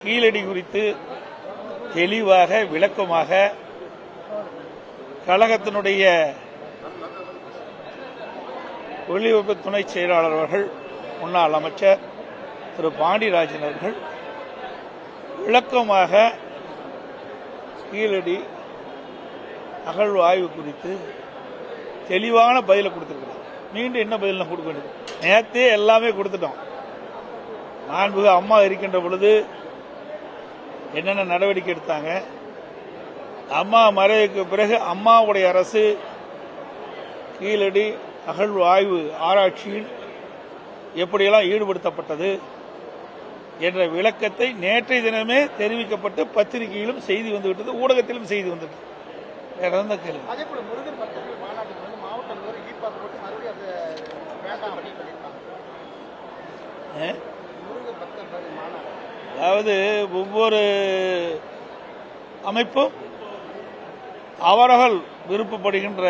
கீழடி குறித்து தெளிவாக விளக்கமாக கழகத்தினுடைய ஒலிபரப்பு துணை செயலாளர் அவர்கள், முன்னாள் அமைச்சர் திரு பாண்டியராஜன் அவர்கள் விளக்கமாக கீழடி அகழ்வு ஆய்வு குறித்து தெளிவான பதிலை கொடுத்திருக்கிறார். மீண்டும் என்ன பதில் கொடுக்க வேண்டியது? நேற்றே எல்லாமே கொடுத்துட்டோம். மாண்புமிகு அம்மா இருக்கின்ற பொழுது என்னென்ன நடவடிக்கை எடுத்தாங்க, அம்மா மறைவுக்கு பிறகு அம்மாவுடைய அரசு கீழடி அகழ்வு ஆய்வு ஆராய்ச்சியில் எப்படியெல்லாம் ஈடுபடுத்தப்பட்டது என்ற விளக்கத்தை நேற்றைய தினமே தெரிவிக்கப்பட்டு பத்திரிகையிலும் செய்தி வந்துவிட்டது, ஊடகத்திலும் செய்தி வந்துவிட்டது. கேள்வி அதாவது ஒவ்வொரு அமைப்பும் அவர்கள் விருப்பப்படுகின்ற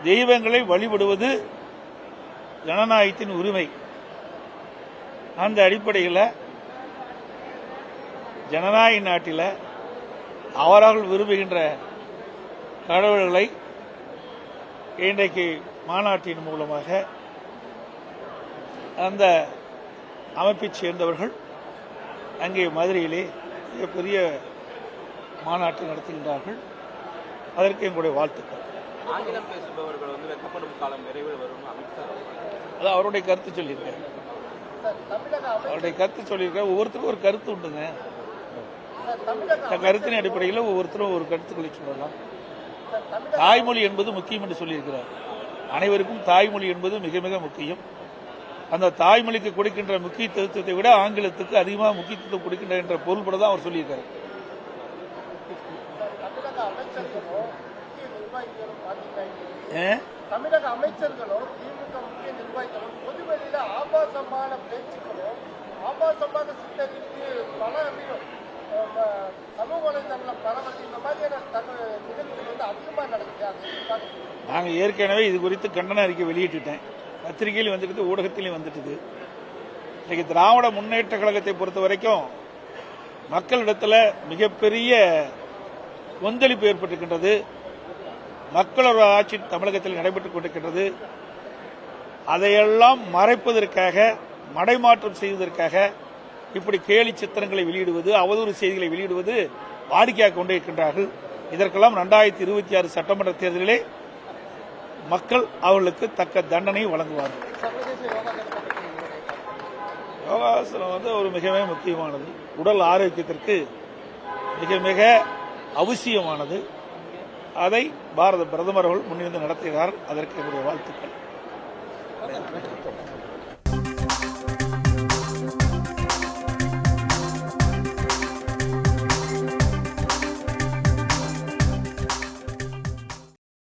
தெய்வங்களை வழிபடுவது ஜனநாயகத்தின் உரிமை. அந்த அடிப்படையில் ஜனநாயக நாட்டில் அவர்கள் விரும்புகின்ற கடவுள்களை இன்றைக்கு மாநாட்டின் மூலமாக அந்த அமைப்பைச் சேர்ந்தவர்கள் அங்கே மதுரையிலே மிகப்பெரிய மாநாட்டை நடத்துகின்றார்கள். அதற்கு எங்களுடைய வாழ்த்துக்கள். ஆங்கிலம் பேசுபவர்கள் வெக்கப்படும் காலம் விரைவில் வரும். அது அவருடைய கருத்து சொல்லியிருக்காரு. அவருடைய கருத்து சொல்லியிருக்காரு. ஒவ்வொருத்தருக்கும் ஒரு கருத்து உண்டுங்க. கருத்தின் அடிப்படையில் ஒவ்வொருத்தரும் ஒரு கருத்துக்களை சொல்லலாம். தாய்மொழி என்பது முக்கியம் என்று சொல்லியிருக்கிறார். அனைவருக்கும் தாய்மொழி என்பது மிக மிக முக்கியம். அந்த தாய்மொழிக்கு கொடுக்கின்ற முக்கியத்துவத்தை விட ஆங்கிலத்துக்கு அதிகமாக முக்கியத்துவம் கொடுக்கின்ற என்ற பொருள்பட தான் அவர் சொல்லியிருக்காரு. தமிழக அமைச்சர்களும் திமுக முக்கிய நிர்வாகிகளும் பொதுவெளியில ஆபாசமான பேச்சுக்களும் ஆபாசமாக சித்தரித்து பல சமூக வலைதளங்களில் பரவல் இந்த மாதிரியான நிகழ்வுகள் அதிகமாக நடக்குது. நாங்கள் ஏற்கனவே இது குறித்து கண்டன அறிக்கை வெளியிட்டுட்டேன். பத்திரிகையில் வந்துட்டு, ஊடகத்திலையும் வந்துட்டு. இன்னைக்கு திராவிட முன்னேற்ற கழகத்தை பொறுத்த வரைக்கும் மக்களிடத்தில் மிகப்பெரிய கொந்தளிப்பு ஏற்பட்டிருக்கின்றது. மக்களோட ஆட்சி தமிழகத்தில் நடைபெற்றுக் கொண்டிருக்கின்றது. அதையெல்லாம் மறைப்பதற்காக, மடைமாற்றம் செய்வதற்காக இப்படி கேலி சித்திரங்களை வெளியிடுவது, அவதூறு செய்திகளை வெளியிடுவது வாடிக்கையாக கொண்டிருக்கின்றார்கள். இதற்கெல்லாம் 2026 சட்டமன்ற தேர்தலிலே மக்கள் அவர்களுக்கு தக்க தண்டனை வழங்குவார்கள். யோகாசனம் ஒரு மிக மிக முக்கியமானது. உடல் ஆரோக்கியத்திற்கு மிக மிக அவசியமானது. அதை பாரத பிரதமர் அவர்கள் முன்னிருந்து நடத்துகிறார். அதற்கு என்னுடைய வாழ்த்துக்கள்.